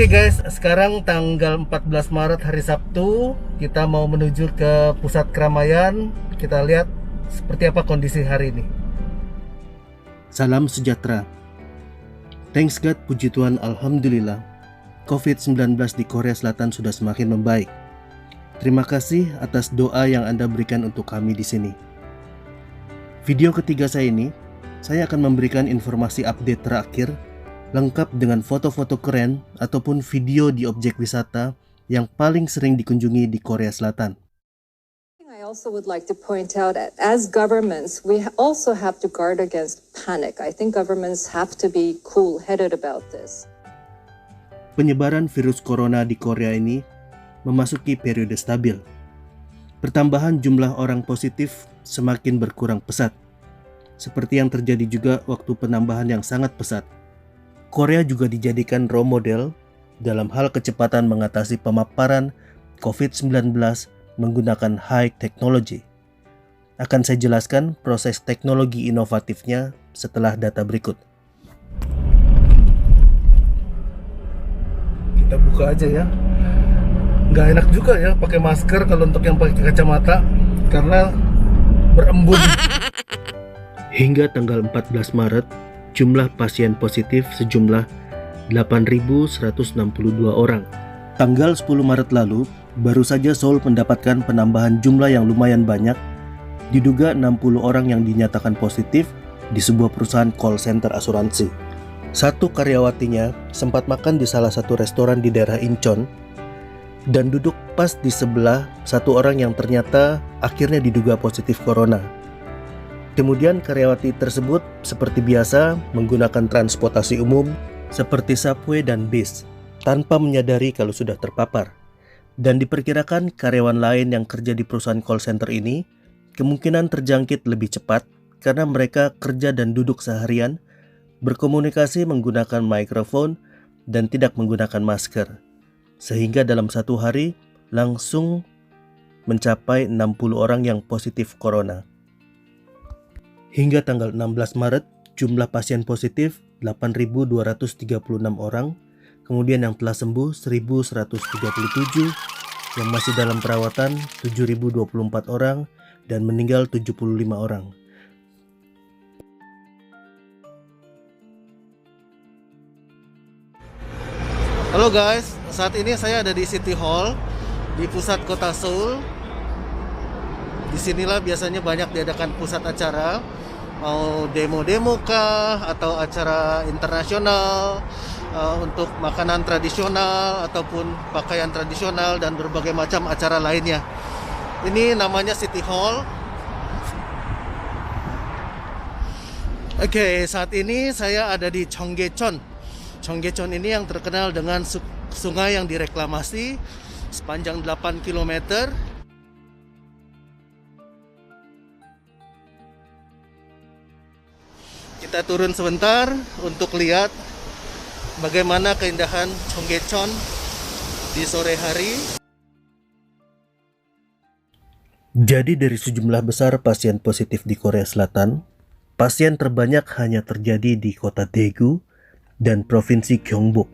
Oke guys, sekarang tanggal 14 Maret hari Sabtu, kita mau menuju ke pusat keramaian. Kita lihat seperti apa kondisi hari ini. Salam sejahtera. Thanks God, puji Tuhan, Alhamdulillah, COVID-19 di Korea Selatan sudah semakin membaik. Terima kasih atas doa yang Anda berikan untuk kami di sini. Video ketiga saya ini, saya akan memberikan informasi update terakhir lengkap dengan foto-foto keren ataupun video di objek wisata yang paling sering dikunjungi di Korea Selatan. I also would like to point out that as governments, we also have to guard against panic. I think governments have to be cool-headed about this. Penyebaran virus corona di Korea ini memasuki periode stabil. Pertambahan jumlah orang positif semakin berkurang pesat, seperti yang terjadi juga waktu penambahan yang sangat pesat. Korea juga dijadikan role model dalam hal kecepatan mengatasi pemaparan COVID-19 menggunakan high technology. Akan saya jelaskan proses teknologi inovatifnya setelah data berikut. Kita buka aja ya. Nggak enak juga ya pakai masker kalau untuk yang pakai kacamata karena berembun. Hingga tanggal 14 Maret, jumlah pasien positif sejumlah 8.162 orang. Tanggal 10 Maret lalu, baru saja Seoul mendapatkan penambahan jumlah yang lumayan banyak, diduga 60 orang yang dinyatakan positif di sebuah perusahaan call center asuransi. Satu karyawatinya sempat makan di salah satu restoran di daerah Incheon dan duduk pas di sebelah satu orang yang ternyata akhirnya diduga positif corona. Kemudian karyawati tersebut seperti biasa menggunakan transportasi umum seperti subway dan bis tanpa menyadari kalau sudah terpapar. Dan diperkirakan karyawan lain yang kerja di perusahaan call center ini kemungkinan terjangkit lebih cepat karena mereka kerja dan duduk seharian, berkomunikasi menggunakan mikrofon dan tidak menggunakan masker. Sehingga dalam satu hari langsung mencapai 60 orang yang positif corona. Hingga tanggal 16 Maret, jumlah pasien positif 8.236 orang, kemudian yang telah sembuh 1.137, yang masih dalam perawatan 7.024 orang, dan meninggal 75 orang. Halo guys, saat ini saya ada di City Hall, di pusat kota Seoul. Disinilah biasanya banyak diadakan pusat acara, mau demo-demo kah atau acara internasional untuk makanan tradisional ataupun pakaian tradisional dan berbagai macam acara lainnya. Ini namanya City Hall. Oke, saat ini saya ada di Cheonggyecheon. Cheonggyecheon ini yang terkenal dengan sungai yang direklamasi sepanjang 8 km. Kita turun sebentar untuk lihat bagaimana keindahan Cheonggyecheon di sore hari. Jadi dari sejumlah besar pasien positif di Korea Selatan, pasien terbanyak hanya terjadi di kota Daegu dan provinsi Gyeongbuk.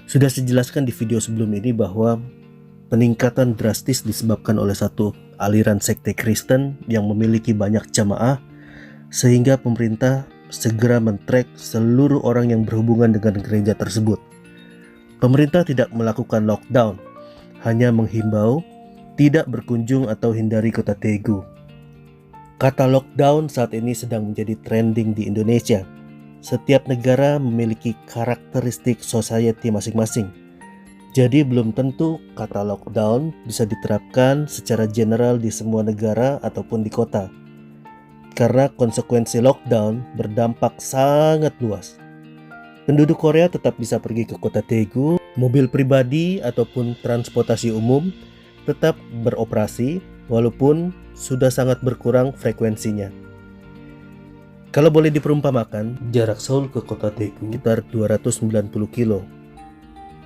Sudah saya jelaskan di video sebelum ini bahwa peningkatan drastis disebabkan oleh satu aliran sekte Kristen yang memiliki banyak jamaah, sehingga pemerintah segera men-track seluruh orang yang berhubungan dengan gereja tersebut. Pemerintah tidak melakukan lockdown, hanya menghimbau tidak berkunjung atau hindari kota Daegu. Kata lockdown saat ini sedang menjadi trending di Indonesia. Setiap negara memiliki karakteristik society masing-masing. Jadi belum tentu kata lockdown bisa diterapkan secara general di semua negara ataupun di kota. Karena konsekuensi lockdown berdampak sangat luas. Penduduk Korea tetap bisa pergi ke kota Daegu, mobil pribadi ataupun transportasi umum tetap beroperasi walaupun sudah sangat berkurang frekuensinya. Kalau boleh diperumpamakan, jarak Seoul ke kota Daegu sekitar 290 kilo.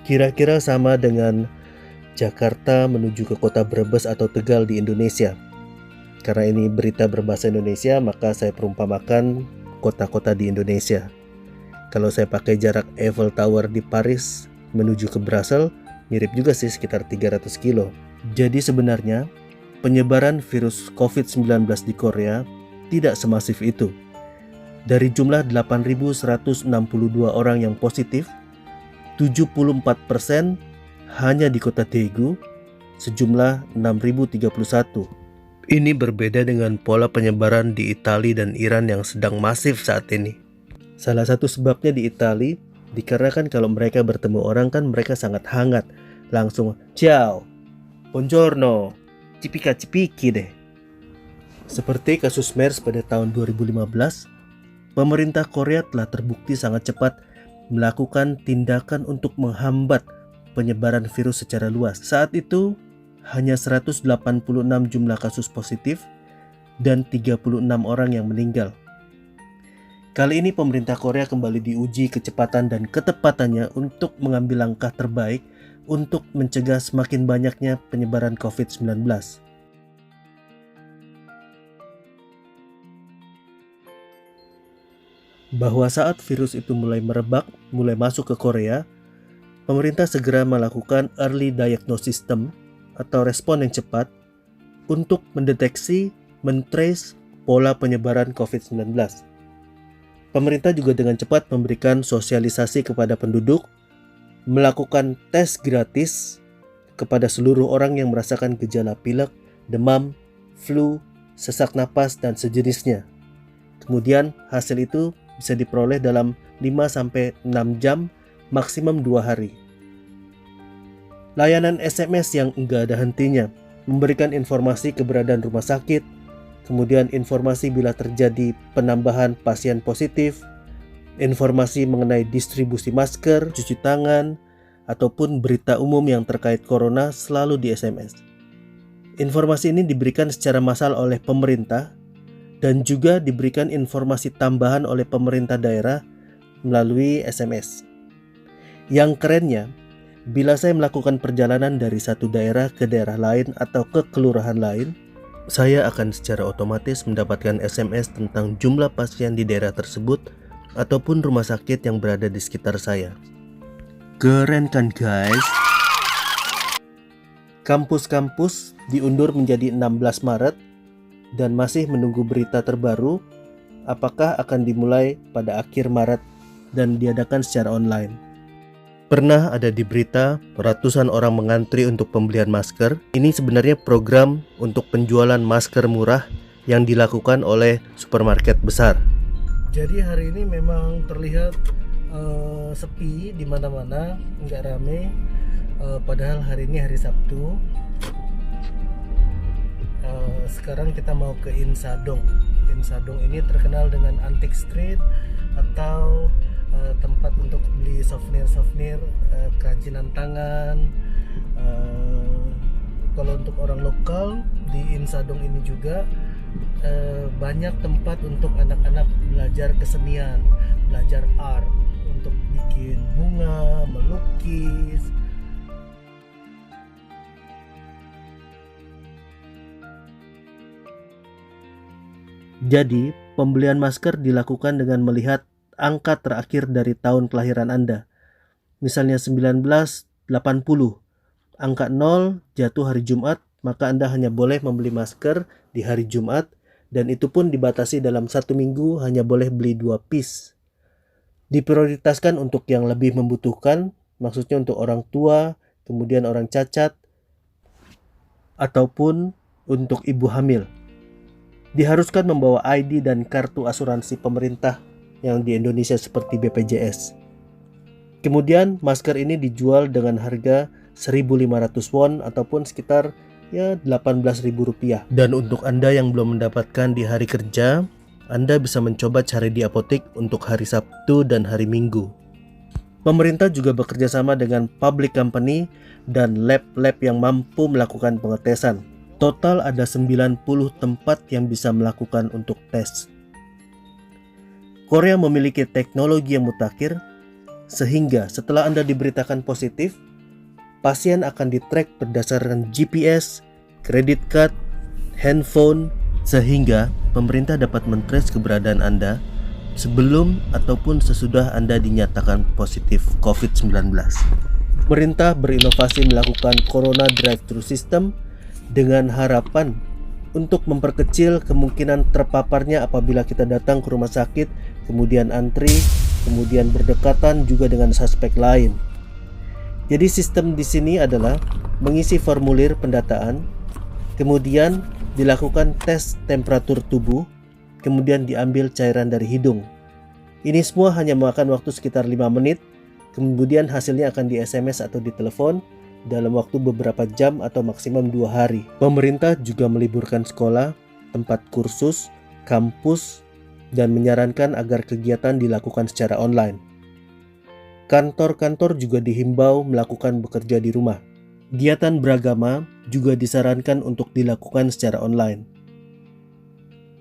Kira-kira sama dengan Jakarta menuju ke kota Brebes atau Tegal di Indonesia. Karena ini berita berbahasa Indonesia, maka saya perumpamakan kota-kota di Indonesia. Kalau saya pakai jarak Eiffel Tower di Paris menuju ke Brussels mirip juga sih, sekitar 300 kilo. Jadi sebenarnya penyebaran virus COVID-19 di Korea tidak semasif itu. Dari jumlah 8.162 orang yang positif, 74% hanya di kota Daegu, sejumlah 6.031. Ini berbeda dengan pola penyebaran di Italia dan Iran yang sedang masif saat ini. Salah satu sebabnya di Italia, dikarenakan kalau mereka bertemu orang kan mereka sangat hangat, langsung ciao, buongiorno, cipika-cipiki deh. Seperti kasus MERS pada tahun 2015, pemerintah Korea telah terbukti sangat cepat melakukan tindakan untuk menghambat penyebaran virus secara luas. Saat itu, hanya 186 jumlah kasus positif dan 36 orang yang meninggal. Kali ini pemerintah Korea kembali diuji kecepatan dan ketepatannya untuk mengambil langkah terbaik untuk mencegah semakin banyaknya penyebaran COVID-19. Bahwa saat virus itu mulai merebak, mulai masuk ke Korea, pemerintah segera melakukan early diagnosis system atau respon yang cepat untuk mendeteksi, mentrace pola penyebaran COVID-19. Pemerintah juga dengan cepat memberikan sosialisasi kepada penduduk, melakukan tes gratis kepada seluruh orang yang merasakan gejala pilek, demam, flu, sesak napas, dan sejenisnya. Kemudian hasil itu bisa diperoleh dalam 5-6 jam, maksimum 2 hari. Layanan SMS yang enggak ada hentinya, memberikan informasi keberadaan rumah sakit, kemudian informasi bila terjadi penambahan pasien positif, informasi mengenai distribusi masker, cuci tangan, ataupun berita umum yang terkait corona selalu di SMS. Informasi ini diberikan secara massal oleh pemerintah dan juga diberikan informasi tambahan oleh pemerintah daerah melalui SMS. Yang kerennya, bila saya melakukan perjalanan dari satu daerah ke daerah lain atau ke kelurahan lain, saya akan secara otomatis mendapatkan SMS tentang jumlah pasien di daerah tersebut ataupun rumah sakit yang berada di sekitar saya. Keren kan guys? Kampus-kampus diundur menjadi 16 Maret dan masih menunggu berita terbaru apakah akan dimulai pada akhir Maret dan diadakan secara online. Pernah ada di berita ratusan orang mengantri untuk pembelian masker. Ini sebenarnya program untuk penjualan masker murah yang dilakukan oleh supermarket besar. Jadi hari ini memang terlihat sepi di mana-mana, nggak rame. Padahal hari ini hari Sabtu. Sekarang kita mau ke Insadong. Insadong ini terkenal dengan Antique Street atau tempat untuk beli souvenir kerajinan tangan. Kalau untuk orang lokal di Insadong ini juga banyak tempat untuk anak-anak belajar kesenian, belajar art, untuk bikin bunga, melukis. Jadi, pembelian masker dilakukan dengan melihat angka terakhir dari tahun kelahiran Anda. Misalnya 1980, angka 0 jatuh hari Jumat, maka Anda hanya boleh membeli masker di hari Jumat, dan itu pun dibatasi dalam 1 minggu hanya boleh beli 2 piece. Diprioritaskan untuk yang lebih membutuhkan, maksudnya untuk orang tua, kemudian orang cacat, ataupun untuk ibu hamil. Diharuskan membawa ID dan kartu asuransi pemerintah yang di Indonesia seperti BPJS. Kemudian masker ini dijual dengan harga 1.500 won ataupun sekitar 18.000 rupiah. Dan untuk Anda yang belum mendapatkan di hari kerja, Anda bisa mencoba cari di apotek untuk hari Sabtu dan hari Minggu. Pemerintah juga bekerja sama dengan public company dan lab-lab yang mampu melakukan pengetesan. Total ada 90 tempat yang bisa melakukan untuk tes. Korea memiliki teknologi yang mutakhir, sehingga setelah Anda diberitakan positif, pasien akan di-track berdasarkan GPS, credit card, handphone, sehingga pemerintah dapat men-trace keberadaan Anda sebelum ataupun sesudah Anda dinyatakan positif COVID-19. Pemerintah berinovasi melakukan Corona Drive-Thru System dengan harapan untuk memperkecil kemungkinan terpaparnya apabila kita datang ke rumah sakit, kemudian antri, kemudian berdekatan juga dengan suspek lain. Jadi sistem di sini adalah mengisi formulir pendataan, kemudian dilakukan tes temperatur tubuh, kemudian diambil cairan dari hidung. Ini semua hanya memakan waktu sekitar 5 menit, kemudian hasilnya akan di SMS atau di telepon dalam waktu beberapa jam atau maksimum 2 hari. Pemerintah juga meliburkan sekolah, tempat kursus, kampus, dan menyarankan agar kegiatan dilakukan secara online. Kantor-kantor juga dihimbau melakukan bekerja di rumah. Kegiatan beragama juga disarankan untuk dilakukan secara online.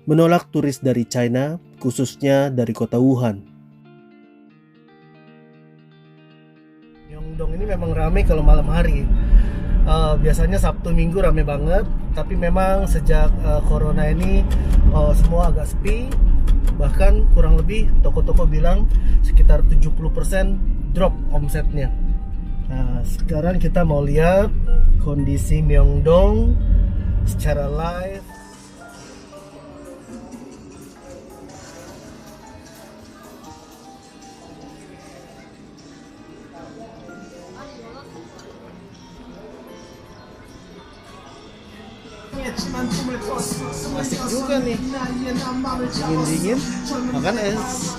Menolak turis dari China, khususnya dari kota Wuhan. Myeongdong ini memang ramai kalau malam hari. Biasanya Sabtu Minggu ramai banget, tapi memang sejak corona ini semua agak sepi. Bahkan kurang lebih toko-toko bilang sekitar 70% drop omsetnya. Nah, sekarang kita mau lihat kondisi Myeongdong secara live. Asik juga nih, dingin-dingin makan es.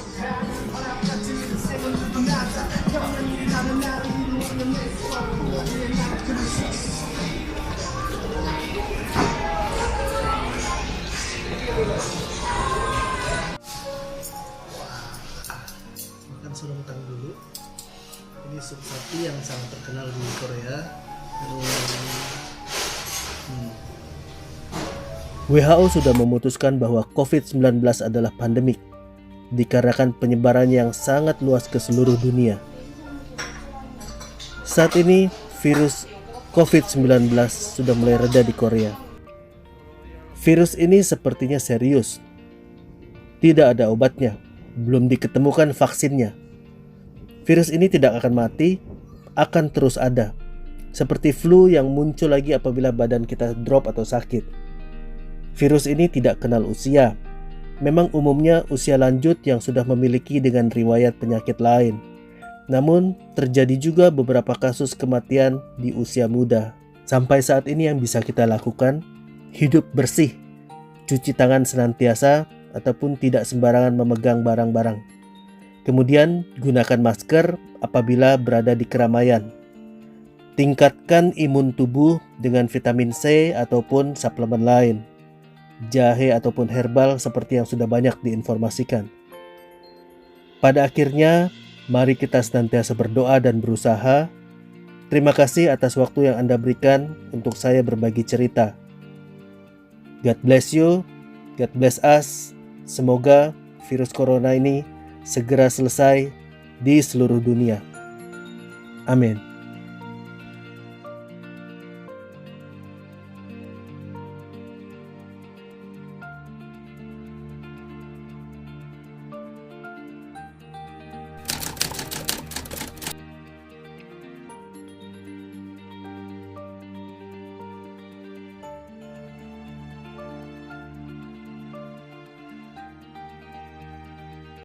Makan sulungtang dulu. Ini sup sapi yang sangat terkenal di Korea. WHO sudah memutuskan bahwa COVID-19 adalah pandemik dikarenakan penyebaran yang sangat luas ke seluruh dunia. Saat ini virus COVID-19 sudah mulai reda di Korea. Virus ini sepertinya serius. Tidak ada obatnya, belum diketemukan vaksinnya. Virus ini tidak akan mati, akan terus ada. Seperti flu yang muncul lagi apabila badan kita drop atau sakit. Virus ini tidak kenal usia. Memang umumnya usia lanjut yang sudah memiliki dengan riwayat penyakit lain. Namun, terjadi juga beberapa kasus kematian di usia muda. Sampai saat ini yang bisa kita lakukan, hidup bersih, cuci tangan senantiasa, ataupun tidak sembarangan memegang barang-barang. Kemudian, gunakan masker apabila berada di keramaian. Tingkatkan imun tubuh dengan vitamin C ataupun suplemen lain. Jahe ataupun herbal seperti yang sudah banyak diinformasikan. Pada akhirnya, mari kita senantiasa berdoa dan berusaha. Terima kasih atas waktu yang Anda berikan untuk saya berbagi cerita. God bless you, God bless us. Semoga virus corona ini segera selesai di seluruh dunia. Amin.